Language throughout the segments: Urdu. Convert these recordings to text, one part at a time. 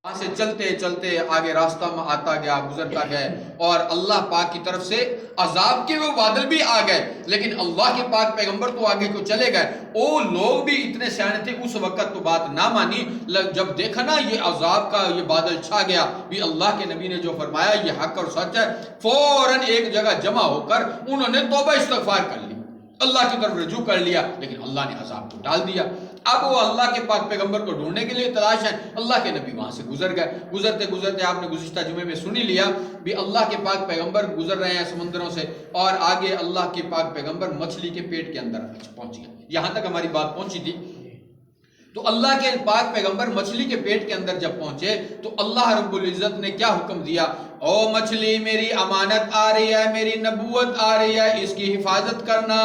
وہاں سے چلتے چلتے آگے راستہ میں آتا گیا، گزرتا گیا، اور اللہ پاک کی طرف سے عذاب کے وہ بادل بھی آ گئے، لیکن اللہ کے پاک پیغمبر تو آگے کو چلے گئے۔ وہ لوگ بھی اتنے سیانے تھے، اس وقت تو بات نہ مانی، جب دیکھا نا یہ عذاب کا یہ بادل چھا گیا، بھی اللہ کے نبی نے جو فرمایا یہ حق اور سچ ہے، فوراً ایک جگہ جمع ہو کر انہوں نے توبہ استغفار کر لی، اللہ کی طرف رجوع کر لیا، لیکن اللہ نے عذاب کو ڈال دیا۔ اب وہ اللہ کے پاک پیغمبر کو ڈھونڈنے کے لیے تلاش ہے، اللہ کے نبی وہاں سے گزر گئے۔ گزرتے گزرتے آپ نے گزشتہ جمعے میں سنی لیا بھی اللہ کے پاک پیغمبر گزر رہے ہیں سمندروں سے، اور آگے اللہ کے پاک پیغمبر مچھلی کے پیٹ کے اندر پہنچ گئے۔ یہاں تک ہماری بات پہنچی تھی۔ تو اللہ کے پاک پیغمبر مچھلی کے پیٹ کے اندر جب پہنچے تو اللہ رب العزت نے کیا حکم دیا؟ او مچھلی، میری امانت آ رہی ہے، میری نبوت آ رہی ہے، اس کی حفاظت کرنا،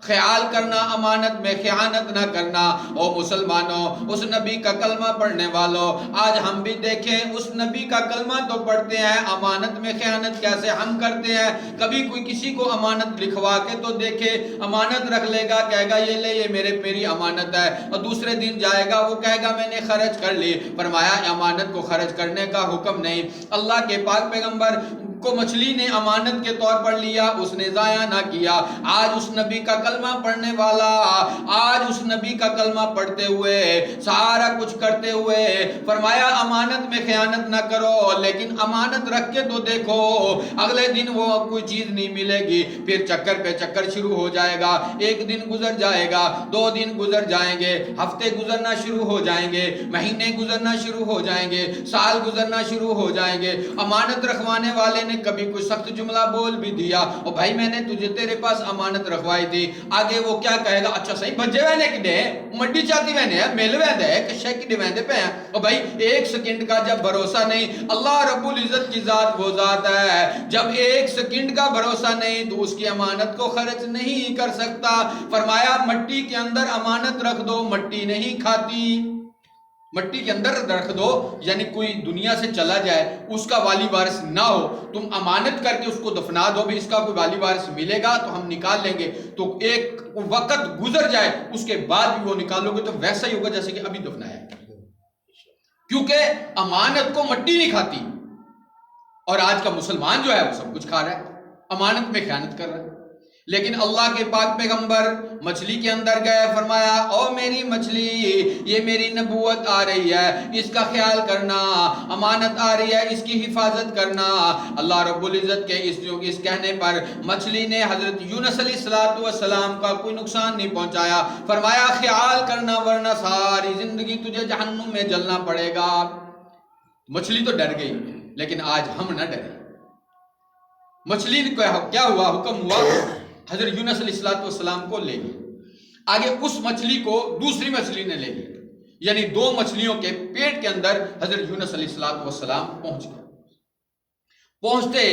خیال کرنا، امانت میں خیانت نہ کرنا۔ او مسلمانوں، اس نبی کا کلمہ پڑھنے والوں، آج ہم بھی دیکھیں اس نبی کا کلمہ تو پڑھتے ہیں، امانت میں خیانت کیسے ہم کرتے ہیں۔ کبھی کوئی کسی کو امانت لکھوا کے تو دیکھے، امانت رکھ لے گا، کہے گا یہ لے، یہ میری امانت ہے، اور دوسرے دن جائے گا وہ کہے گا میں نے خرچ کر لی۔ فرمایا امانت کو خرچ کرنے کا حکم نہیں۔ اللہ کے پاک پیغمبر کو مچھلی نے امانت کے طور پر لیا، اس نے ضائع نہ کیا۔ آج اس نبی کا کلمہ پڑھنے والا، آج اس نبی کا کلمہ پڑھتے ہوئے، سارا کچھ کرتے ہوئے فرمایا امانت میں خیانت نہ کرو، لیکن امانت رکھ کے تو دیکھو، اگلے دن وہ کوئی چیز نہیں ملے گی، پھر چکر پہ چکر شروع ہو جائے گا۔ ایک دن گزر جائے گا، 2 دن گزر جائیں گے، ہفتے گزرنا شروع ہو جائیں گے، مہینے گزرنا شروع ہو جائیں گے، سال گزرنا شروع ہو جائیں گے۔ امانت رکھوانے والے نے کبھی کوئی سخت جملہ بول بھی دیا، اور بھائی میں نے تجھے تیرے پاس امانت رکھوائی تھی، آگے وہ کیا کہے گا؟ اچھا صحیح بجے وینے کڈے مڈی چاہتی وینے ہے، مل ویندے ہے، کشے کڈے ویندے پہ ہیں۔ اور بھائی ایک سیکنڈ کا جب بھروسہ نہیں، اللہ رب العزت کی ذات وہ ذات ہے جب ایک سیکنڈ کا بھروسہ نہیں تو اس کی امانت کو خرچ نہیں کر سکتا۔ فرمایا مٹی کے اندر امانت رکھ دو، مٹی نہیں کھاتی، مٹی کے اندر رکھ دو، یعنی کوئی دنیا سے چلا جائے، اس کا والی وارث نہ ہو، تم امانت کر کے اس کو دفنا دو، بھی اس کا کوئی والی وارث ملے گا تو ہم نکال لیں گے، تو ایک وقت گزر جائے اس کے بعد بھی وہ نکالو گے تو ویسا ہی ہوگا جیسے کہ ابھی دفنایا ہے، کیونکہ امانت کو مٹی نہیں کھاتی۔ اور آج کا مسلمان جو ہے وہ سب کچھ کھا رہا ہے، امانت میں خیانت کر رہا ہے۔ لیکن اللہ کے پاک پیغمبر مچھلی کے اندر گئے، فرمایا او میری مچھلی، یہ میری نبوت آ رہی ہے، اس کا خیال کرنا، امانت آ رہی ہے، اس کی حفاظت کرنا۔ اللہ رب العزت کے اس کہنے پر مچھلی نے حضرت یونس علیہ السلام کا کوئی نقصان نہیں پہنچایا۔ فرمایا خیال کرنا ورنہ ساری زندگی تجھے جہنم میں جلنا پڑے گا۔ مچھلی تو ڈر گئی، لیکن آج ہم نہ ڈریں۔ مچھلی کیا ہوا؟ حکم ہوا حضرت یونس علیہ السلام کو لے گیا، آگے اس مچھلی کو دوسری مچھلی نے لے لیا، یعنی 2 مچھلیوں کے پیٹ کے اندر حضرت یونس علیہ السلام پہنچ گئے۔ پہنچتے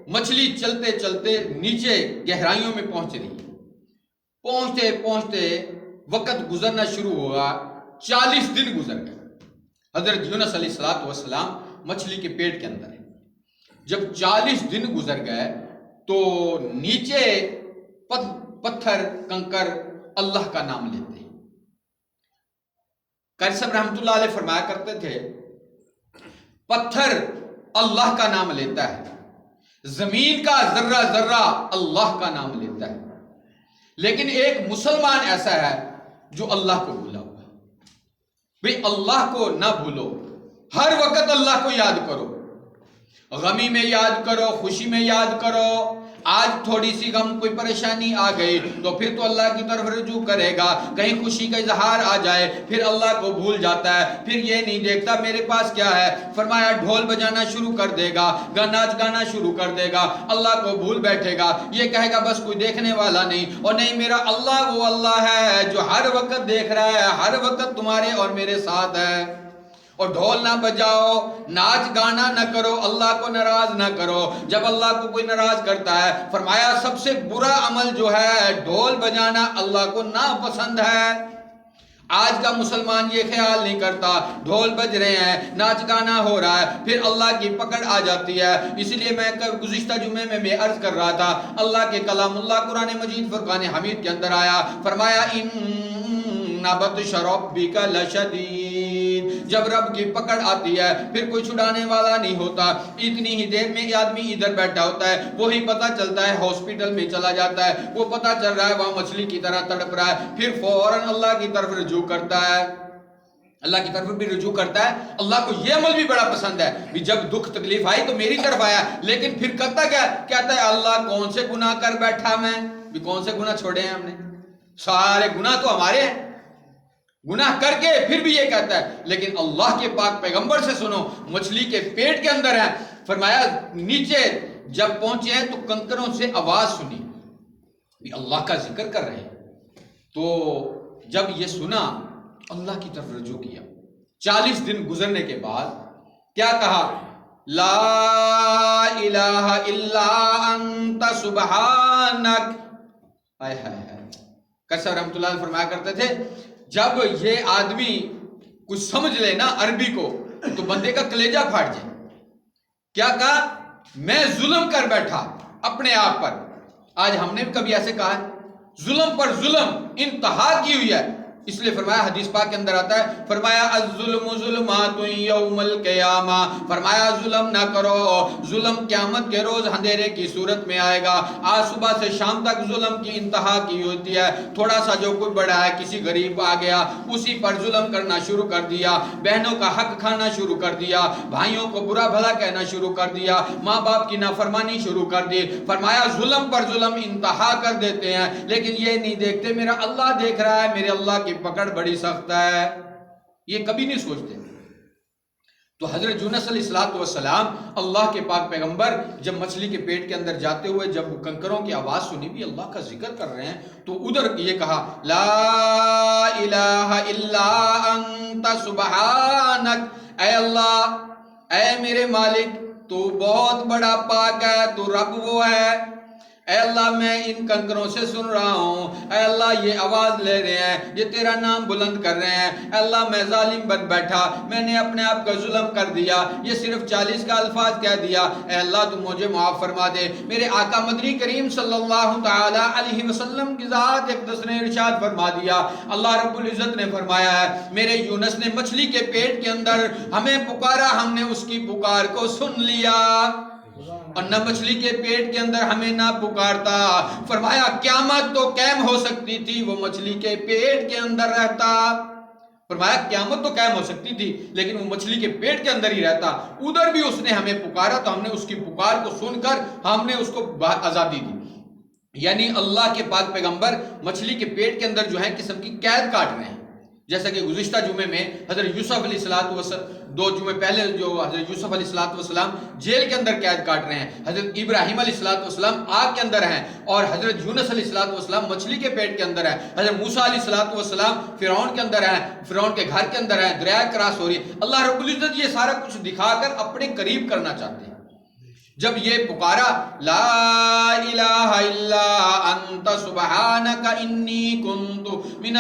مچھلی چلتے چلتے نیچے گہرائیوں میں پہنچ رہی ہے، پہنچتے پہنچتے وقت گزرنا شروع ہوا، 40 دن گزر گئے۔ حضرت یونس علیہ السلام مچھلی کے پیٹ کے اندر ہے۔ جب 40 دن گزر گئے تو نیچے پتھر کنکر اللہ کا نام لیتے ہیں۔ قاری صاحب رحمت اللہ علیہ فرمایا کرتے تھے پتھر اللہ کا نام لیتا ہے، زمین کا ذرہ ذرہ اللہ کا نام لیتا ہے، لیکن ایک مسلمان ایسا ہے جو اللہ کو بھولا ہوا ہے۔ بھئی اللہ کو نہ بھولو، ہر وقت اللہ کو یاد کرو، غمی میں یاد کرو، خوشی میں یاد کرو۔ آج تھوڑی سی غم کوئی پریشانی آ گئی تو پھر تو اللہ کی طرف رجوع کرے گا، کہیں خوشی کا اظہار آ جائے پھر اللہ کو بھول جاتا ہے، پھر یہ نہیں دیکھتا میرے پاس کیا ہے۔ فرمایا ڈھول بجانا شروع کر دے گا، ناچ گانا شروع کر دے گا، اللہ کو بھول بیٹھے گا، یہ کہے گا بس کوئی دیکھنے والا نہیں، اور نہیں میرا اللہ وہ اللہ ہے جو ہر وقت دیکھ رہا ہے، ہر وقت تمہارے اور میرے ساتھ ہے۔ اور ڈھول نہ بجاؤ، ناچ گانا نہ کرو، اللہ کو ناراض نہ کرو۔ جب اللہ کو کوئی ناراض کرتا ہے، فرمایا سب سے برا عمل جو ہے ڈھول بجانا اللہ کو ناپسند ہے۔ آج کا مسلمان یہ خیال نہیں کرتا، ڈھول بج رہے ہیں، ناچ گانا ہو رہا ہے، پھر اللہ کی پکڑ آ جاتی ہے۔ اس لیے میں گزشتہ جمعے میں عرض کر رہا تھا، اللہ کے کلام اللہ قرآن مجید فرقان حمید کے اندر آیا، فرمایا بطش ربک لشدید، جب رب کی پکڑ آتی ہے پھر کوئی چھڑانے والا نہیں ہوتا. اتنی ہی دیر میں آدمی ادھر بیٹھا ہوتا ہے, وہی پتہ چلتا ہے ہاسپٹل میں چلا جاتا ہے, وہ پتہ چل رہا ہے وہاں مچھلی کی طرح تڑپ رہا ہے, پھر فوراً اللہ کی طرف رجوع کرتا ہے, اللہ کی طرف بھی رجوع کرتا ہے. اللہ کو یہ عمل بھی بڑا پسند ہے بھی جب دکھ تکلیف آئی تو میری طرف آیا, لیکن پھر کرتا کیا, کہتا ہے اللہ کون سے گناہ کر بیٹھا میں, بھی کون سے گناہ چھوڑے ہیں ہم نے, سارے گناہ تو ہمارے ہیں, گناہ کر کے پھر بھی یہ کہتا ہے. لیکن اللہ کے پاک پیغمبر سے سنو, مچھلی کے پیٹ کے اندر ہے, فرمایا نیچے جب پہنچے ہیں تو کنکروں سے آواز سنی, بھی اللہ کا ذکر کر رہے ہیں. تو جب یہ سنا اللہ کی طرف رجوع کیا. 40 دن گزرنے کے بعد کیا کہا, لا الہ الا انت سبحانک. ہائے ہائے ہائے. کسر رحمۃ اللہ علیہ فرمایا کرتے تھے جب یہ آدمی کچھ سمجھ لے نا عربی کو تو بندے کا کلیجہ پھاٹ جائے. کیا کہا, میں ظلم کر بیٹھا اپنے آپ پر. آج ہم نے بھی کبھی ایسے کہا ہے, ظلم پر ظلم انتہا کی ہوئی ہے. اس لیے فرمایا حدیث پاک کے اندر آتا ہے, فرمایا الظلم ظلمات یوم القیامہ, فرمایا ظلم نہ کرو, ظلم قیامت کے روز اندھیرے کی صورت میں آئے گا. آج صبح سے شام تک ظلم کی انتہا کی ہوتی ہے. تھوڑا سا جو کوئی بڑا ہے, کسی غریب آ گیا اسی پر ظلم کرنا شروع کر دیا, بہنوں کا حق کھانا شروع کر دیا, بھائیوں کو برا بھلا کہنا شروع کر دیا, ماں باپ کی نافرمانی شروع کر دی. فرمایا ظلم پر ظلم انتہا کر دیتے ہیں, لیکن یہ نہیں دیکھتے میرا اللہ دیکھ رہا ہے, میرے اللہ کی پکڑ بڑی سخت ہے, یہ کبھی نہیں سوچتے. تو حضرت یونس علیہ السلام اللہ کے پاک پیغمبر جب مچھلی کے پیٹ کے اندر جاتے ہوئے جب کنکروں کی آواز سنی بھی اللہ کا ذکر کر رہے ہیں, تو ادھر یہ کہا لا الہ الا انت سبحانک, اے اللہ, اے میرے مالک, تو بہت بڑا پاک ہے, تو رب وہ ہے. اے اللہ میں ان کنکروں سے سن رہا ہوں, اے اللہ یہ آواز لے رہے ہیں, یہ تیرا نام بلند کر رہے ہیں. اے اللہ میں ظالم بن بیٹھا, میں نے اپنے آپ کا ظلم کر دیا, یہ صرف 40 کا الفاظ کہہ دیا. اے اللہ تم مجھے معاف فرما دے. میرے آقا مدنی کریم صلی اللہ تعالی علیہ وسلم کی ذات اقدس نے ارشاد فرما دیا, اللہ رب العزت نے فرمایا ہے میرے یونس نے مچھلی کے پیٹ کے اندر ہمیں پکارا, ہم نے اس کی پکار کو سن لیا, اور نہ مچھلی کے پیٹ کے اندر ہمیں نہ پکارتا. فرمایا قیامت تو قائم ہو سکتی تھی, وہ مچھلی کے پیٹ کے اندر رہتا. فرمایا قیامت تو قائم ہو سکتی تھی لیکن وہ مچھلی کے پیٹ کے اندر ہی رہتا. ادھر بھی اس نے ہمیں پکارا تو ہم نے اس کی پکار کو سن کر ہم نے اس کو آزادی دی. یعنی اللہ کے پاک پیغمبر مچھلی کے پیٹ کے اندر جو ہے قسم کی قید کاٹ رہے ہیں. جیسا کہ گزشتہ جمعے میں حضرت یوسف علیہ السلام 2 جمعے پہلے جو حضرت یوسف علیہ السلام جیل کے اندر قید کاٹ رہے ہیں, حضرت ابراہیم علیہ السلام آگ کے اندر ہیں, اور حضرت یونس علیہ السلام مچھلی کے پیٹ کے اندر ہیں, حضرت موسیٰ علیہ السلام فرعون کے اندر ہیں, فرعون کے گھر کے اندر ہیں, دریا کراس ہو رہی ہے. اللہ رب العزت یہ سارا کچھ دکھا کر اپنے قریب کرنا چاہتے ہیں. جب یہ پکارا لا الہ الا انت سبحانک انی کنت من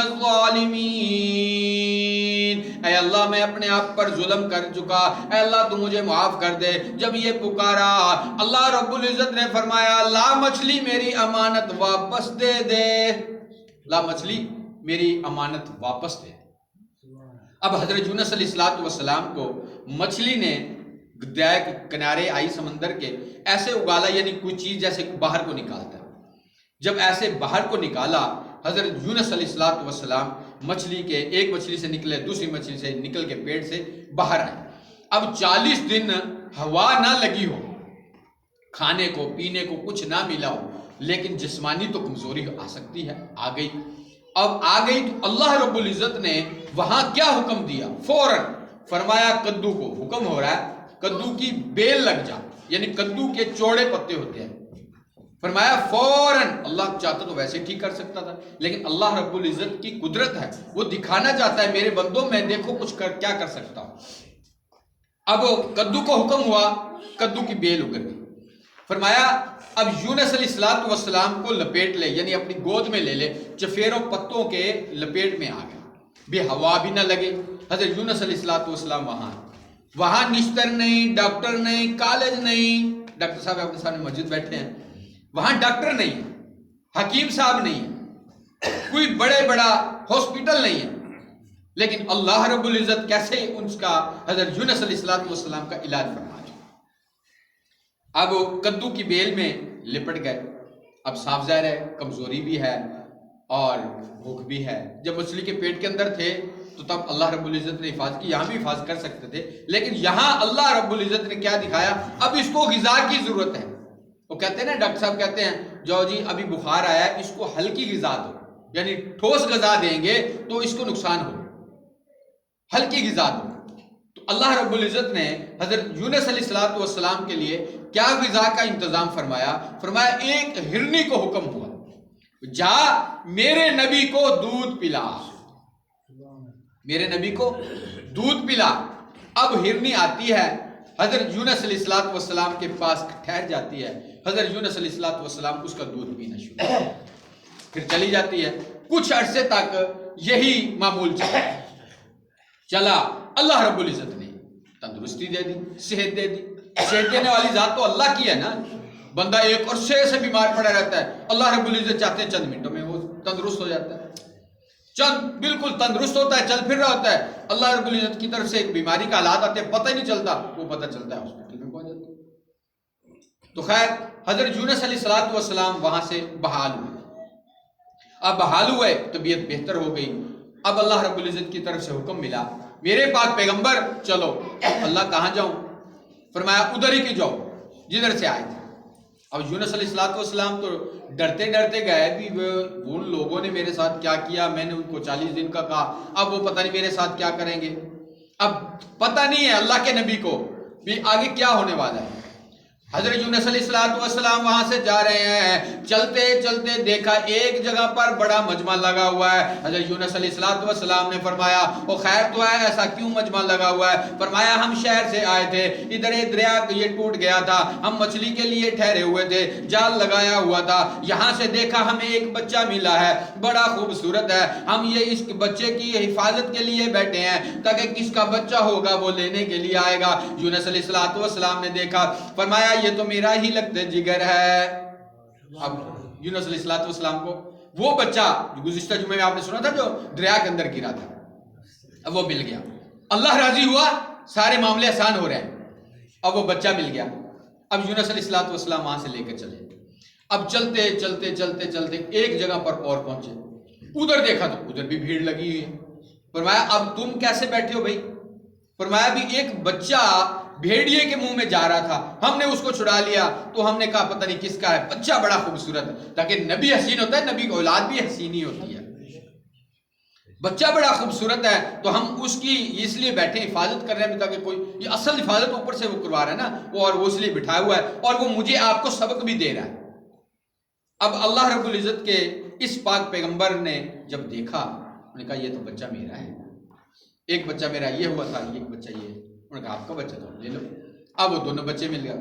الظالمین, اے اللہ میں اپنے آپ پر ظلم کر چکا, اے اللہ تو مجھے معاف کر دے. جب یہ پکارا اللہ رب العزت نے فرمایا لا مچھلی میری امانت واپس دے دے, لا مچھلی میری امانت واپس دے. اب حضرت یونس علیہ السلام کو مچھلی نے دریا کے کنارے آئی سمندر کے ایسے اگالا, یعنی کوئی چیز جیسے باہر کو نکالتا ہے. جب ایسے باہر کو نکالا حضرت یونس علیہ السلام مچھلی کے ایک مچھلی سے نکلے, دوسری مچھلی سے نکل کے پیٹ سے باہر آئے. اب 40 دن ہوا نہ لگی ہو, کھانے کو پینے کو کچھ نہ ملا ہو, لیکن جسمانی تو کمزوری آ سکتی ہے, آ گئی. اب آ گئی تو اللہ رب العزت نے وہاں کیا حکم دیا, فوراً فرمایا کدو کو حکم ہو رہا ہے کدو کی بیل لگ جا, یعنی کدو کے چوڑے پتے ہوتے ہیں. فرمایا فوراً, اللہ چاہتا تو ویسے ٹھیک کر سکتا تھا, لیکن اللہ رب العزت کی قدرت ہے, وہ دکھانا چاہتا ہے میرے بندوں میں دیکھو کچھ کیا کر سکتا ہوں. اب کدو کو حکم ہوا, کدو کی بیل اگر گئی. فرمایا اب یونس علیہ السلام کو لپیٹ لے, یعنی اپنی گود میں لے لے, چفیروں پتوں کے لپیٹ میں آ گئے, بے ہوا بھی نہ لگے. حضرت یونس علیہ السلام وہاں نشتر نہیں, ڈاکٹر نہیں, کالج نہیں, ڈاکٹر صاحب اپنے سامنے مسجد بیٹھے ہیں, وہاں ڈاکٹر نہیں, حکیم صاحب نہیں, کوئی بڑے بڑا ہاسپٹل نہیں ہے, لیکن اللہ رب العزت کیسے اس کا حضرت یونس علیہ السلام کا علاج فرما دیا. اب کدو کی بیل میں لپٹ گئے. اب صاف ظاہر ہے کمزوری بھی ہے اور بھوک بھی ہے. جب مچھلی کے پیٹ کے اندر تھے تو تب اللہ رب العزت نے حفاظت کی. یہاں بھی حفاظت کر سکتے تھے لیکن یہاں اللہ رب العزت نے کیا دکھایا؟ اب اس کو غذا کی ضرورت ہے. وہ کہتے ہیں نا، ڈاکٹر صاحب کہتے ہیں جو جی ابھی بخار آیا ہے اس کو ہلکی غذا دو، یعنی ٹھوس غذا دیں گے تو اس کو نقصان ہو، ہلکی غذا دو. تو اللہ رب العزت نے حضرت یونس علیہ السلام کے لیے کیا غذا کا انتظام فرمایا؟ فرمایا ایک ہرنی کو حکم ہوا، جا میرے نبی کو دودھ پلا، میرے نبی کو دودھ پلا. اب ہرنی آتی ہے، حضرت یونس علیہ السلام کے پاس ٹھہر جاتی ہے. حضرت یونس علیہ السلام اس کا دودھ پینا شروع، پھر چلی جاتی ہے. کچھ عرصے تک یہی معمول چلا. اللہ رب العزت نے تندرستی دے دی، صحت دے دی. صحت دینے والی ذات تو اللہ کی ہے نا. بندہ ایک عرصے سے بیمار پڑا رہتا ہے، اللہ رب العزت چاہتے ہیں چند منٹوں میں وہ تندرست ہو جاتا ہے، چند بالکل تندرست ہوتا ہے، چل پھر رہا ہوتا ہے. اللہ رب العزت کی طرف سے ایک بیماری کا حالات آتے ہیں، پتہ ہی نہیں چلتا، وہ پتہ چلتا ہے ہاسپٹل میں پہنچ جاتا ہے. تو خیر حضرت یونس علیہ السلام وہاں سے بحال ہوئے. اب بحال ہوئے، طبیعت بہتر ہو گئی. اب اللہ رب العزت کی طرف سے حکم ملا، میرے پاک پیغمبر چلو. اللہ کہاں جاؤں؟ فرمایا ادھر ہی کی جاؤ جدھر سے آئے تھے. اب یونس علیہ السلام تو ڈرتے ڈرتے گئے بھی ان لوگوں نے میرے ساتھ کیا کیا، میں نے ان کو 40 دن کا کہا، اب وہ پتہ نہیں میرے ساتھ کیا کریں گے. اب پتہ نہیں ہے اللہ کے نبی کو بھی آگے کیا ہونے والا ہے. حضرت یونس علیہ السلام وہاں سے جا رہے ہیں، چلتے چلتے دیکھا ایک جگہ پر بڑا مجمع لگا ہوا ہے. حضرت یونس علیہ السلام نے فرمایا او خیر تو ہے، ایسا کیوں مجمع لگا ہوا ہے؟ فرمایا ہم شہر سے آئے تھے، ادھر دریا یہ ٹوٹ گیا تھا، ہم مچھلی کے لیے ٹھہرے ہوئے تھے، جال لگایا ہوا تھا، یہاں سے دیکھا ہمیں ایک بچہ ملا ہے، بڑا خوبصورت ہے، ہم یہ اس بچے کی حفاظت کے لیے بیٹھے ہیں تاکہ کس کا بچہ ہوگا وہ لینے کے لیے آئے گا. یونس علیہ السلام نے دیکھا، فرمایا یہ تو میرا ہی لگتے جگر ہے. اب یونس علیہ السلام کو وہ بچہ جو گزشتہ جمعے میں آپ نے سنا تھا جو دریا کے اندر گرا تھا، اب وہ مل گیا. اللہ راضی ہوا، سارے معاملے آسان ہو رہے ہیں. اب وہ بچہ مل گیا. اب یونس علیہ السلام وہاں سے لے کر چلے. اب چلتے چلتے چلتے چلتے ایک جگہ پر اور پہنچے. ادھر دیکھا تو ادھر بھی بھیڑ لگی ہوئی ہے. فرمایا اب تم کیسے بیٹھے ہو بھائی؟ فرمایا بھی ایک بچہ بھیڑیے کے منہ میں جا رہا تھا، ہم نے اس کو چھڑا لیا تو ہم نے کہا پتہ نہیں کس کا ہے، بچہ بڑا خوبصورت ہے. تاکہ نبی حسین ہوتا ہے، نبی کی اولاد بھی حسین ہی ہوتی ہے. بچہ بڑا خوبصورت ہے تو ہم اس کی اس لیے بیٹھے حفاظت کر رہے ہیں تاکہ کوئی، یہ اصل حفاظت اوپر سے وہ کروا رہا ہے نا وہ، اور وہ اس لیے بٹھایا ہوا ہے اور وہ مجھے آپ کو سبق بھی دے رہا ہے. اب اللہ رب العزت کے اس پاک پیغمبر نے جب دیکھا، انہوں نے کہا یہ تو بچہ میرا ہے، ایک بچہ میرا یہ ہوا تھا، ایک بچہ یہ. انہوں نے کہا آپ کا بچہ تو لے لو. اب وہ دونوں بچے مل گئے.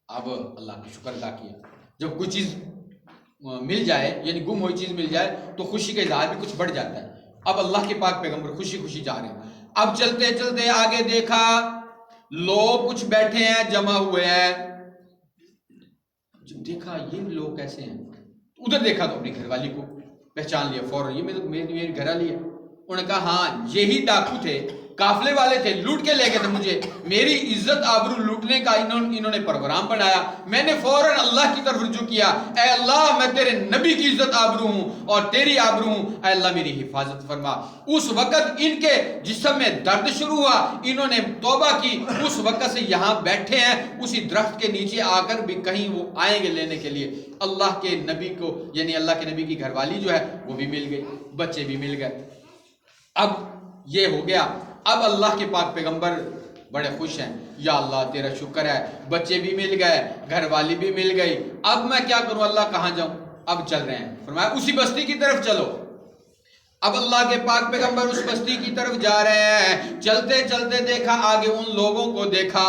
اب اللہ کا شکر ادا کیا. جب کوئی چیز مل جائے، یعنی گم ہوئی چیز مل جائے تو خوشی کا اظہار بھی کچھ بڑھ جاتا ہے. اب اللہ کے پاک پیغمبر خوشی خوشی جا رہے ہیں. اب چلتے چلتے آگے دیکھا لوگ کچھ بیٹھے ہیں، جمع ہوئے ہیں. جب دیکھا یہ لوگ کیسے ہیں، ادھر دیکھا تو اپنی گھر والی کو پہچان لیا فوراً، یہ میری گھر والی ہے. انہوں نے کہا ہاں یہی ڈاکو تھے، قافلے والے تھے، لوٹ کے لے گئے تھے مجھے، میری عزت آبرو لوٹنے کا انہوں نے پروگرام بنایا. میں نے فوراً اللہ کی طرف رجوع کیا، اے اللہ میں تیرے نبی کی عزت آبرو ہوں اور تیری آبرو ہوں، اے اللہ میری حفاظت فرما. اس وقت ان کے جسم میں درد شروع ہوا، انہوں نے توبہ کی. اس وقت سے یہاں بیٹھے ہیں اسی درخت کے نیچے آ کر بھی کہیں وہ آئیں گے لینے کے لیے. اللہ کے نبی کو، یعنی اللہ کے نبی کی گھر والی جو ہے وہ بھی مل گئی، بچے بھی مل گئے. اب یہ ہو گیا. اب اللہ کے پاک پیغمبر بڑے خوش ہیں، یا اللہ تیرا شکر ہے، بچے بھی مل گئے، گھر والی بھی مل گئی، اب میں کیا کروں اللہ، کہاں جاؤں؟ اب چل رہے ہیں. فرمایا اسی بستی کی طرف چلو. اب اللہ کے پاک پیغمبر اس بستی کی طرف جا رہے ہیں. چلتے چلتے دیکھا آگے ان لوگوں کو دیکھا،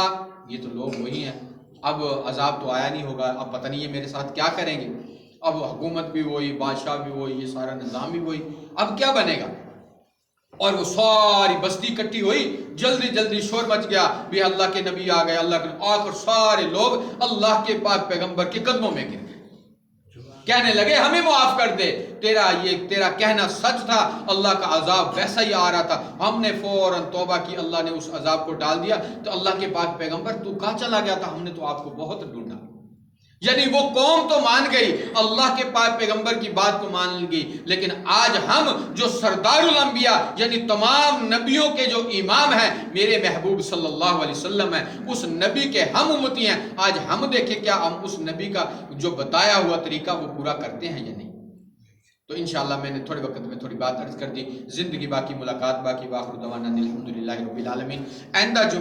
یہ تو لوگ وہی ہیں. اب عذاب تو آیا نہیں ہوگا، اب پتہ نہیں یہ میرے ساتھ کیا کریں گے. اب حکومت بھی وہی، بادشاہ بھی وہی، یہ سارا نظام بھی وہی، اب کیا بنے گا؟ اور وہ ساری بستی اکٹھی ہوئی، جلدی جلدی شور مچ گیا بھی اللہ کے نبی آ گئے. اللہ کے آ کر سارے لوگ اللہ کے پاک پیغمبر کے قدموں میں گر گئے. کہنے لگے ہمیں معاف کر دے، تیرا کہنا سچ تھا، اللہ کا عذاب ویسا ہی آ رہا تھا، ہم نے فوراً توبہ کی، اللہ نے اس عذاب کو ڈال دیا۔ تو اللہ کے پاک پیغمبر تو کہاں چلا گیا تھا؟ ہم نے تو آپ کو بہت ڈھونڈا۔ یعنی وہ قوم تو مان گئی، اللہ کے پاک پیغمبر کی بات کو مان گئی، لیکن آج ہم جو سردار الانبیاء یعنی تمام نبیوں کے جو امام ہیں، میرے محبوب صلی اللہ علیہ وسلم ہیں، اس نبی کے ہم امتی ہیں، آج ہم دیکھیں کیا ہم اس نبی کا جو بتایا ہوا طریقہ وہ پورا کرتے ہیں یا نہیں؟ تو انشاءاللہ میں نے تھوڑے وقت میں تھوڑی بات عرض کر دی، زندگی باقی، ملاقات باقی، واخر دعوانا الحمدللہ رب العالمین۔ آئندہ